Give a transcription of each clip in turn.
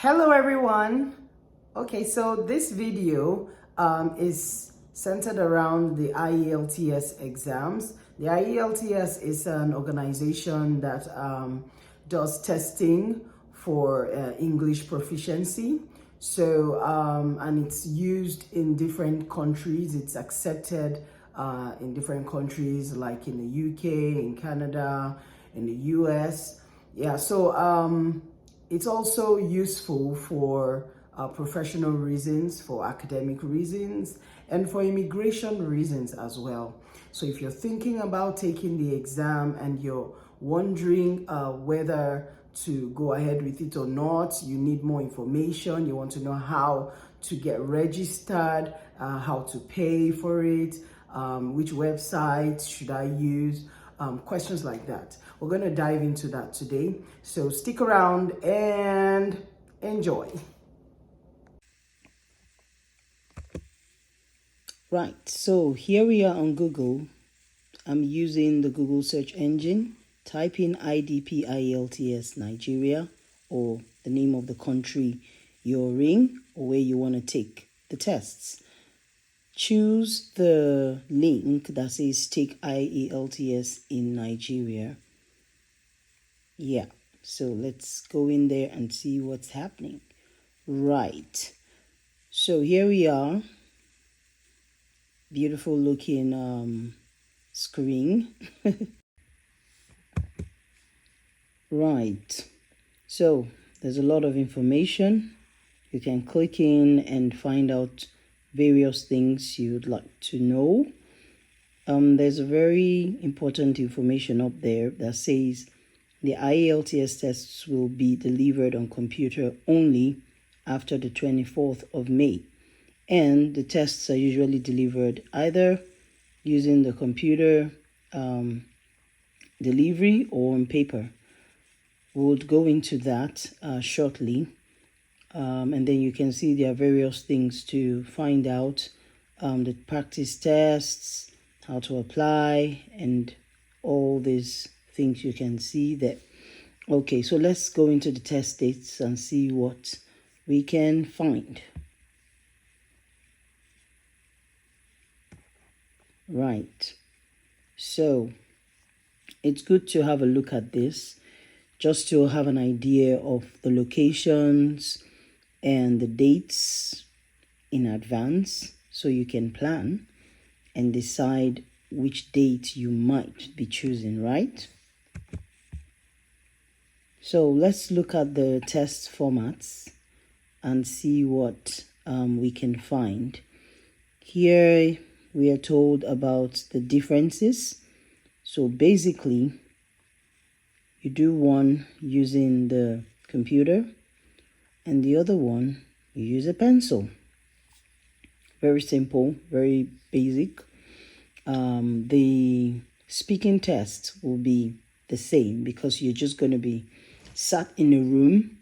Hello everyone. Okay, so this video is centered around the IELTS exams. The IELTS is an organization that does testing for English proficiency. So, and it's used in different countries. It's accepted in different countries like in the UK, in Canada, in the US. Yeah, so it's also useful for professional reasons, for academic reasons, and for immigration reasons as well. So if you're thinking about taking the exam and you're wondering whether to go ahead with it or not, you need more information, you want to know how to get registered, how to pay for it, which website should I use, questions like that. We're going to dive into that today. So stick around and enjoy. Right, so here we are on Google. I'm using the Google search engine. Type in IDP IELTS Nigeria, or the name of the country you're in or where you want to take the tests. Choose the link that says take IELTS in Nigeria. Yeah, so let's go in there and see what's happening. Right, so here we are. Beautiful looking screen. Right, so there's a lot of information. You can click in and find out various things you'd like to know. There's a very important information up there that says the IELTS tests will be delivered on computer only after the 24th of May. And the tests are usually delivered either using the computer delivery or on paper. We'll go into that shortly. And then you can see there are various things to find out. The practice tests, how to apply, and all these things you can see there. Okay, so let's go into the test dates and see what we can find. Right, so it's good to have a look at this just to have an idea of the locations and the dates in advance so you can plan and decide which date you might be choosing, right? So let's look at the test formats and see what we can find. Here we are told about the differences. So basically, you do one using the computer and the other one you use a pencil. Very simple, very basic. The speaking test will be the same because you're just going to be sat in a room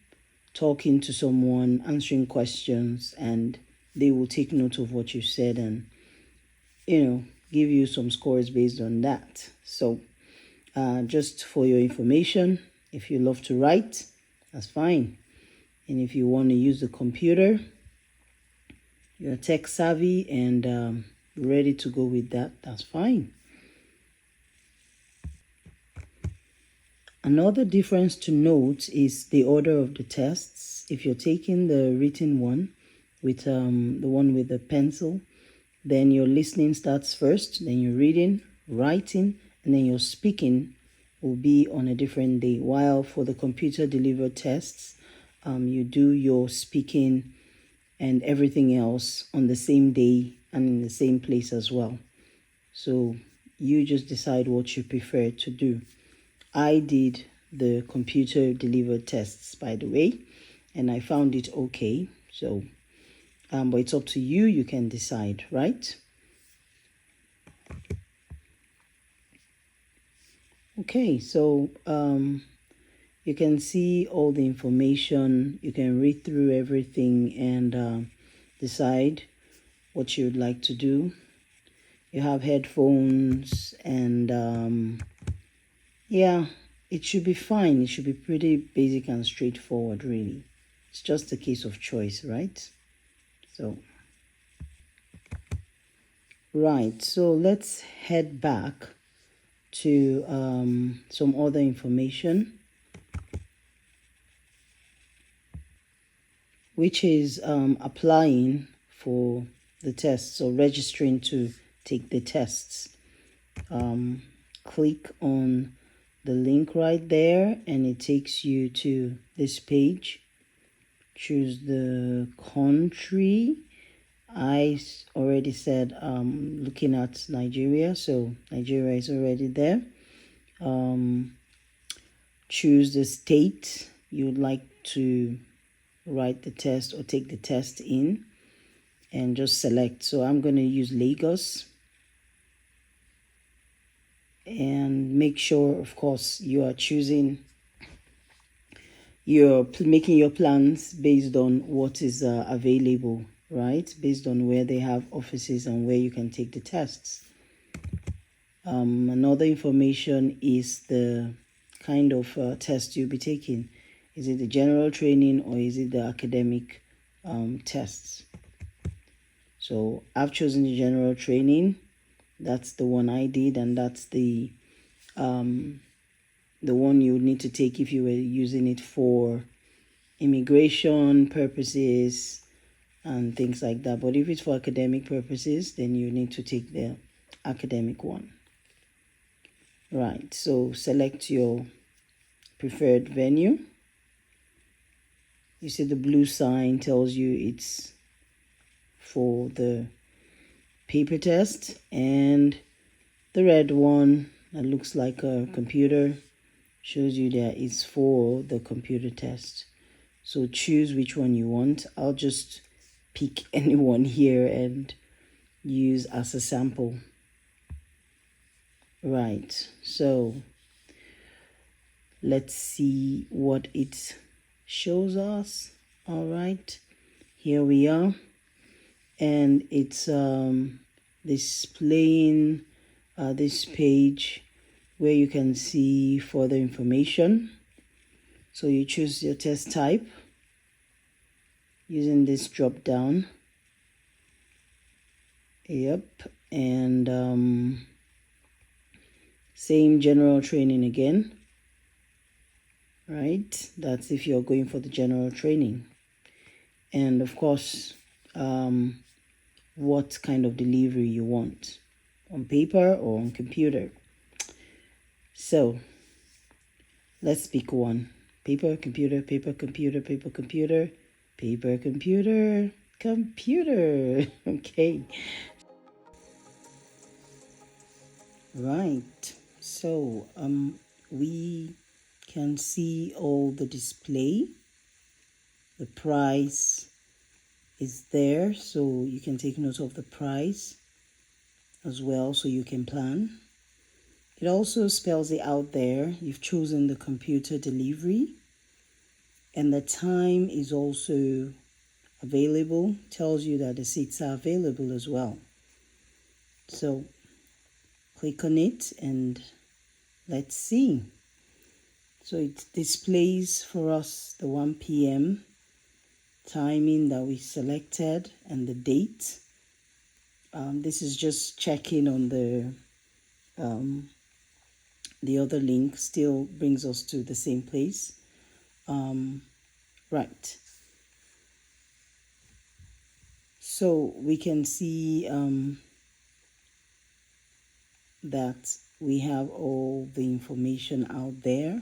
talking to someone, answering questions, and they will take note of what you said and, give you some scores based on that. So just for your information, if you love to write, that's fine. And if you want to use the computer, you're tech savvy and ready to go with that, that's fine. Another difference to note is the order of the tests. If you're taking the written one with the one with the pencil, then your listening starts first, then your reading, writing, and then your speaking will be on a different day. While for the computer delivered tests, you do your speaking and everything else on the same day and in the same place as well. So you just decide what you prefer to do. I did the computer delivered tests, by the way, and I found it okay. So, but it's up to you. You can decide, right? Okay, so you can see all the information. You can read through everything and decide what you'd like to do. You have headphones and yeah, it should be fine. It should be pretty basic and straightforward, really. It's just a case of choice, right? So, right. So let's head back to some other information, which is applying for the tests or registering to take the tests. Click on the link right there and it takes you to this page. Choose the country. I already said looking at Nigeria, so Nigeria is already there. Choose the state you'd like to write the test or take the test in and just select. So I'm going to use Lagos, and make sure, of course, you are making your plans based on what is available, right? Based on where they have offices and where you can take the tests. Another information is the kind of test you'll be taking. Is it the general training or is it the academic tests? So I've chosen the general training. That's the one I did, and that's the one you would need to take if you were using it for immigration purposes and things like that. But if it's for academic purposes, then you need to take the academic one. Right, so select your preferred venue. You see the blue sign tells you it's for the paper test, and the red one that looks like a computer shows you that it's for the computer test. So choose which one you want. I'll just pick anyone here and use as a sample. Right, so let's see what it shows us. All right, here we are, and it's displaying this page where you can see further information. So you choose your test type using this drop down. Yep, and same general training again, right? That's if you're going for the general training. And of course, what kind of delivery you want, on paper or on computer. So let's pick one. Paper, computer, paper, computer, paper, computer, paper, computer, computer. Okay. Right. So we can see all the display. The price is there, so you can take note of the price as well, so you can plan. It also spells it out there. You've chosen the computer delivery, and the time is also available. Tells you that the seats are available as well. So click on it and let's see. So it displays for us the 1 p.m. timing that we selected and the date. This is just checking on the other link. Still brings us to the same place. Right. So we can see that we have all the information out there.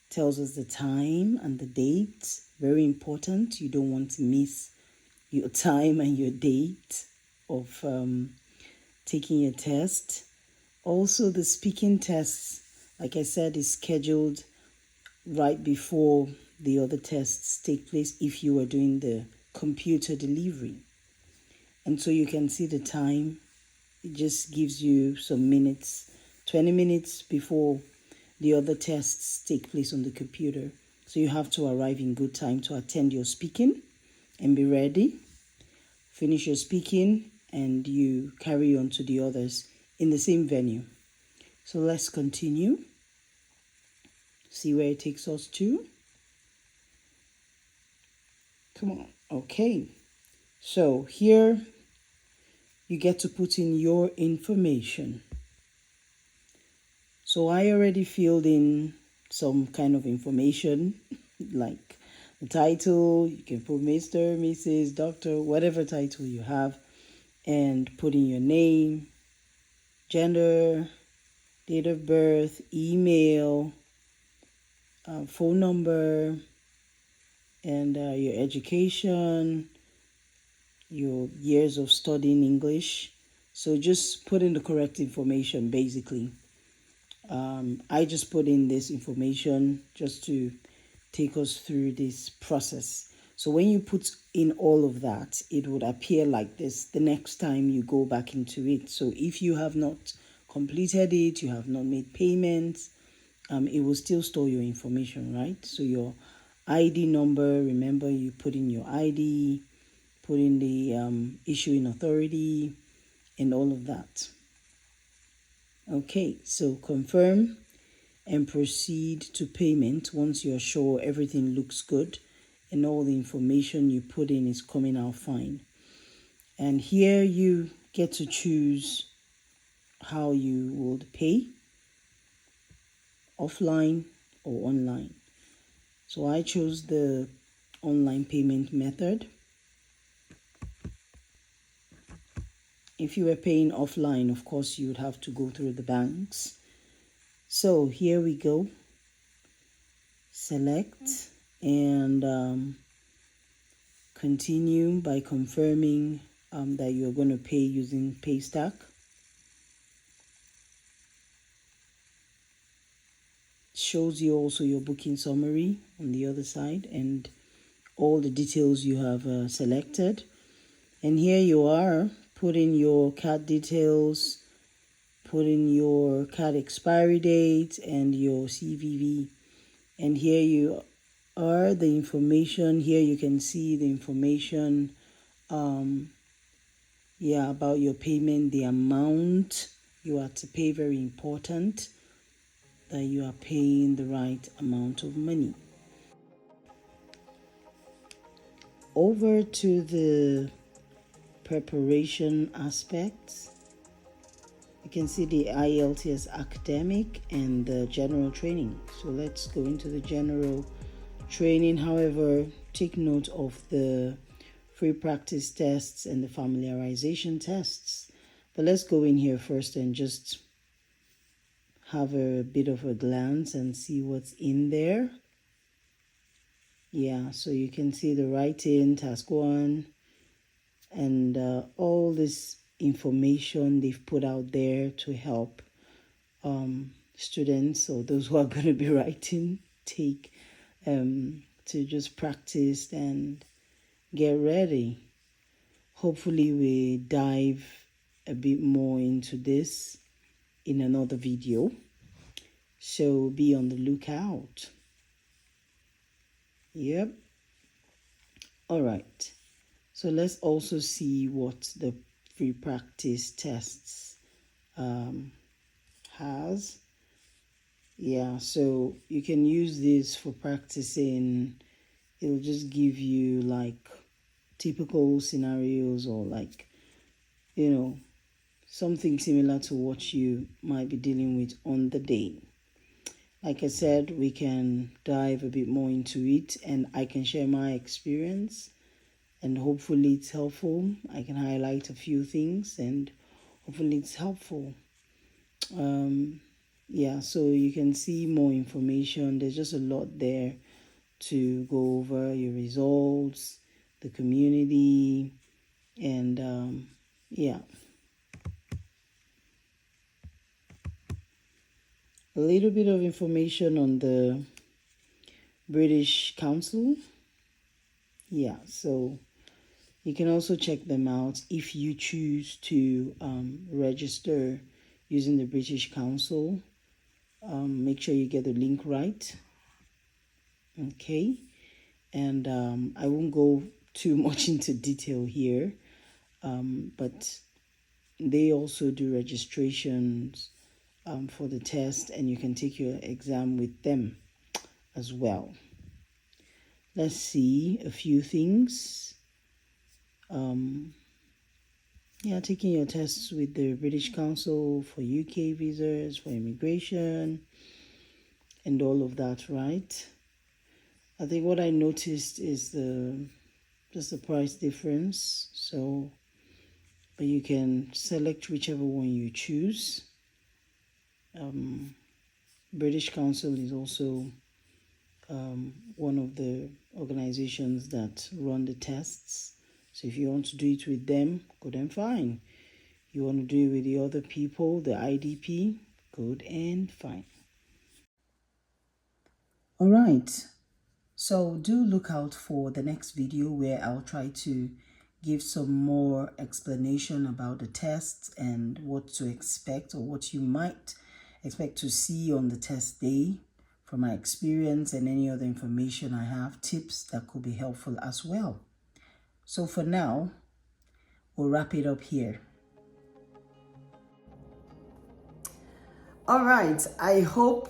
Tells us the time and the date. Very important. You don't want to miss your time and your date of taking your test. Also, the speaking tests, like I said, is scheduled right before the other tests take place if you are doing the computer delivery. And so you can see the time. It just gives you some minutes, 20 minutes before the other tests take place on the computer. So you have to arrive in good time to attend your speaking and be ready. Finish your speaking and you carry on to the others in the same venue. So let's continue. See where it takes us to. Come on. Okay. So here you get to put in your information. So I already filled in some kind of information like the title. You can put Mr., Mrs., Doctor, whatever title you have, and put in your name, gender, date of birth, email, phone number, and your education, your years of studying English. So just put in the correct information basically. I just put in this information just to take us through this process. So when you put in all of that, it would appear like this the next time you go back into it. So if you have not completed it, you have not made payments, it will still store your information, right? So your ID number, remember you put in your ID, put in the issuing authority, and all of that. Okay, so confirm and proceed to payment once you're sure everything looks good and all the information you put in is coming out fine. And here you get to choose how you would pay, offline or online. So I chose the online payment method. If you were paying offline, of course, you would have to go through the banks. So here we go. Select and continue by confirming that you're going to pay using Paystack. Shows you also your booking summary on the other side and all the details you have selected. And here you are, put in your card details, put in your card expiry date and your CVV. And here you are, the information. Here you can see the information about your payment, the amount you are to pay, very important that you are paying the right amount of money. Over to the preparation aspects, you can see the IELTS academic and the general training. So let's go into the general training. However, take note of the free practice tests and the familiarization tests. But let's go in here first and just have a bit of a glance and see what's in there. Yeah, so you can see the writing, task 1, and all this information they've put out there to help students or those who are going to be writing take to just practice and get ready. Hopefully we dive a bit more into this in another video, so be on the lookout. Yep. All right, so let's also see what the free practice tests has. Yeah, so you can use this for practicing. It'll just give you like typical scenarios or like, something similar to what you might be dealing with on the day. Like I said, we can dive a bit more into it and I can share my experience and hopefully it's helpful. I can highlight a few things and hopefully it's helpful. Yeah, so you can see more information. There's just a lot there to go over, your results, the community, and yeah. A little bit of information on the British Council. Yeah, so you can also check them out if you choose to register using the British Council. Make sure you get the link right. Okay, and I won't go too much into detail here, but they also do registrations for the test and you can take your exam with them as well. let's see a few things. Yeah, taking your tests with the British Council for UK visas, for immigration, and all of that, right? I think what I noticed is just the price difference. So, but you can select whichever one you choose. British Council is also one of the organizations that run the tests. So if you want to do it with them, good and fine. You want to do it with the other people, the IDP, good and fine. All right. So do look out for the next video where I'll try to give some more explanation about the tests and what to expect or what you might expect to see on the test day from my experience and any other information I have, tips that could be helpful as well. So for now, we'll wrap it up here. All right, I hope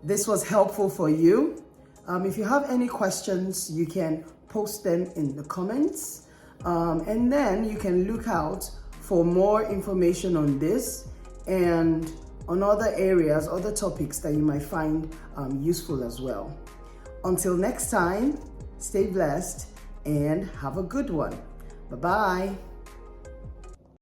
this was helpful for you. If you have any questions, you can post them in the comments. And then you can look out for more information on this and on other areas, other topics that you might find useful as well. Until next time, stay blessed and have a good one. Bye-bye.